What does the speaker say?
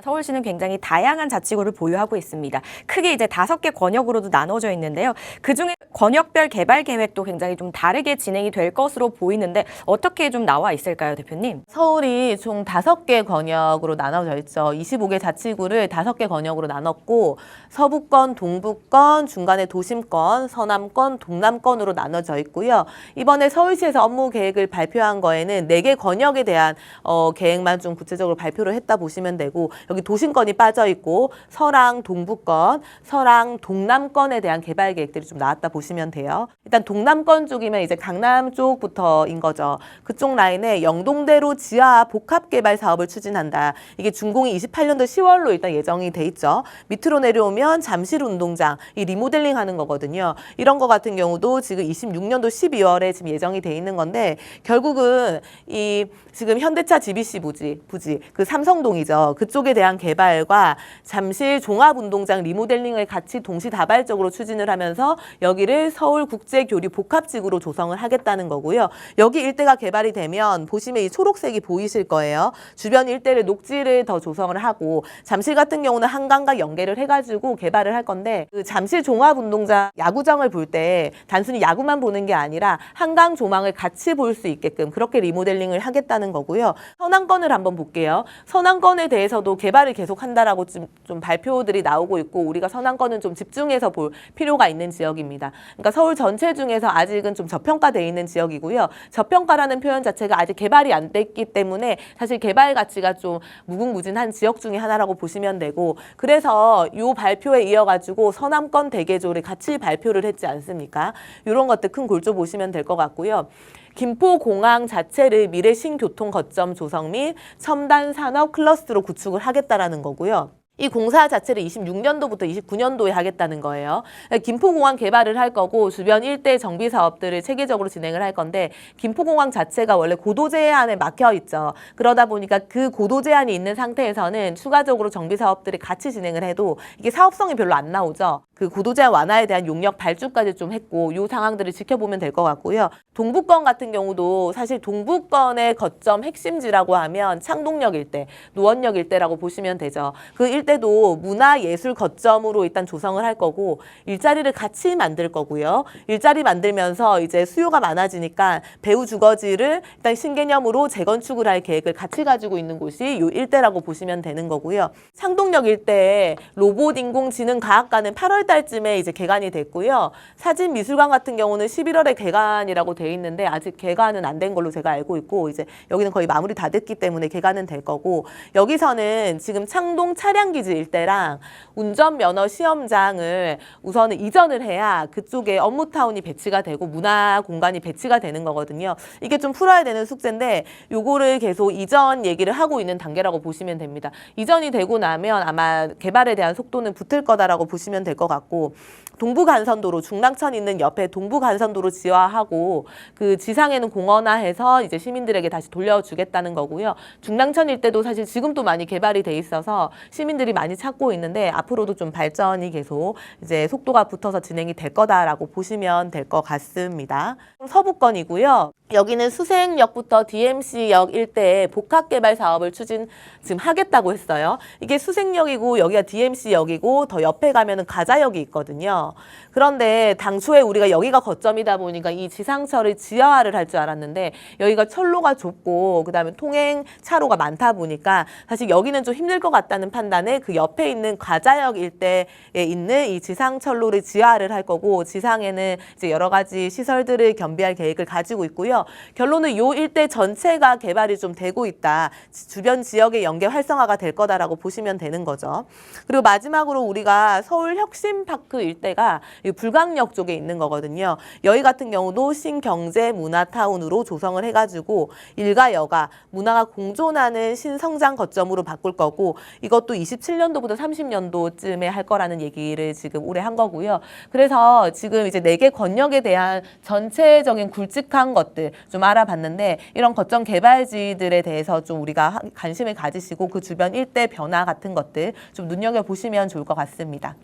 서울시는 굉장히 다양한 자치구를 보유하고 있습니다. 크게 이제 5개 권역으로도 나눠져 있는데요. 그중에 권역별 개발 계획도 굉장히 좀 다르게 진행이 될 것으로 보이는데 어떻게 좀 나와 있을까요, 대표님? 서울이 총 5개 권역으로 나눠져 있죠. 25개 자치구를 5개 권역으로 나눴고 서부권, 동부권, 중간에 도심권, 서남권, 동남권으로 나눠져 있고요. 이번에 서울시에서 업무 계획을 발표한 거에는 4개 권역에 대한 계획만 좀 구체적으로 발표를 했다 보시면 되고 여기 도심권이 빠져 있고 서랑 동부권, 서랑 동남권에 대한 개발 계획들이 좀 나왔다 보시면 돼요. 일단 동남권 쪽이면 이제 강남 쪽부터인 거죠. 그쪽 라인에 영동대로 지하 복합 개발 사업을 추진한다. 이게 준공이 28년도 10월로 일단 예정이 돼 있죠. 밑으로 내려오면 잠실 운동장 이 리모델링 하는 거거든요. 이런 거 같은 경우도 지금 26년도 12월에 지금 예정이 돼 있는 건데 결국은 이 지금 현대차 GBC 부지 그 삼성동이죠. 그쪽에 대한 개발과 잠실 종합운동장 리모델링을 같이 동시다발적으로 추진을 하면서 여기를 서울국제교류 복합지구로 조성을 하겠다는 거고요. 여기 일대가 개발이 되면 보시면 이 초록색이 보이실 거예요. 주변 일대를 녹지를 더 조성을 하고 잠실 같은 경우는 한강과 연계를 해가지고 개발을 할 건데 그 잠실 종합운동장 야구장을 볼 때 단순히 야구만 보는 게 아니라 한강 조망을 같이 볼 수 있게끔 그렇게 리모델링을 하겠다는 거고요. 서남권을 한번 볼게요. 서남권에 대해서도 개발을 계속 한다라고 좀 발표들이 나오고 있고 우리가 서남권은 좀 집중해서 볼 필요가 있는 지역입니다. 그러니까 서울 전체 중에서 아직은 좀 저평가되어 있는 지역이고요. 저평가라는 표현 자체가 아직 개발이 안 됐기 때문에 사실 개발 가치가 좀 무궁무진한 지역 중에 하나라고 보시면 되고 그래서 이 발표에 이어가지고 서남권 대개조를 같이 발표를 했지 않습니까? 이런 것들 큰 골조 보시면 될 것 같고요. 김포공항 자체를 미래 신교통 거점 조성 및 첨단 산업 클러스터로 구축을 하겠다라는 거고요. 이 공사 자체를 26년도부터 29년도에 하겠다는 거예요. 김포공항 개발을 할 거고 주변 일대 정비 사업들을 체계적으로 진행을 할 건데 김포공항 자체가 원래 고도 제한에 막혀 있죠. 그러다 보니까 그 고도 제한이 있는 상태에서는 추가적으로 정비 사업들을 같이 진행을 해도 이게 사업성이 별로 안 나오죠. 그 고도 제한 완화에 대한 용역 발주까지 좀 했고 이 상황들을 지켜보면 될 것 같고요. 동부권 같은 경우도 사실 동부권의 거점 핵심지라고 하면 창동역 일대, 노원역 일대라고 보시면 되죠. 그 일대도 문화예술 거점으로 일단 조성을 할 거고 일자리를 같이 만들 거고요. 일자리 만들면서 이제 수요가 많아지니까 배우 주거지를 일단 신개념으로 재건축을 할 계획을 같이 가지고 있는 곳이 이 일대라고 보시면 되는 거고요. 창동역 일대에 로봇 인공지능 과학관은 8월 달쯤에 이제 개관이 됐고요. 사진미술관 같은 경우는 11월에 개관이라고 돼 있는데 아직 개관은 안 된 걸로 제가 알고 있고 이제 여기는 거의 마무리 다 됐기 때문에 개관은 될 거고 여기서는 지금 창동 차량기지 일대랑 운전면허 시험장을 우선은 이전을 해야 그쪽에 업무타운이 배치가 되고 문화공간이 배치가 되는 거거든요. 이게 좀 풀어야 되는 숙제인데 요거를 계속 이전 얘기를 하고 있는 단계라고 보시면 됩니다. 이전이 되고 나면 아마 개발에 대한 속도는 붙을 거다라고 보시면 될 것 같고 동부간선도로 중랑천 있는 옆에 동부간선도로 지화하고 그 지상에는 공원화해서 이제 시민들에게 다시 돌려주겠다는 거고요. 중랑천 일대도 사실 지금도 많이 개발이 돼 있어서 시민들이 많이 찾고 있는데 앞으로도 좀 발전이 계속 이제 속도가 붙어서 진행이 될 거다라고 보시면 될 것 같습니다. 서부권이고요. 여기는 수색역부터 DMC역 일대에 복합개발 사업을 추진 지금 하겠다고 했어요. 이게 수색역이고 여기가 DMC역이고 더 옆에 가면은 가자역이 있거든요. 그런데 당초에 우리가 여기가 거점이다 보니까 이 지상철을 지하화를 할 줄 알았는데 여기가 철로가 좁고 그다음에 통행 차로가 많다 보니까 사실 여기는 좀 힘들 것 같다는 판단에 그 옆에 있는 가자역 일대에 있는 이 지상철로를 지하화를 할 거고 지상에는 이제 여러 가지 시설들을 겸비할 계획을 가지고 있고요. 결론은 요 일대 전체가 개발이 좀 되고 있다. 주변 지역의 연계 활성화가 될 거다라고 보시면 되는 거죠. 그리고 마지막으로 우리가 서울 혁신파크 일대가 불광역 쪽에 있는 거거든요. 여기 같은 경우도 신경제 문화타운으로 조성을 해가지고 일과 여가 문화가 공존하는 신성장 거점으로 바꿀 거고 이것도 27년도부터 30년도쯤에 할 거라는 얘기를 지금 올해 한 거고요. 그래서 지금 이제 4개 권역에 대한 전체적인 굵직한 것들 좀 알아봤는데 이런 거점 개발지들에 대해서 좀 우리가 관심을 가지시고 그 주변 일대 변화 같은 것들 좀 눈여겨보시면 좋을 것 같습니다.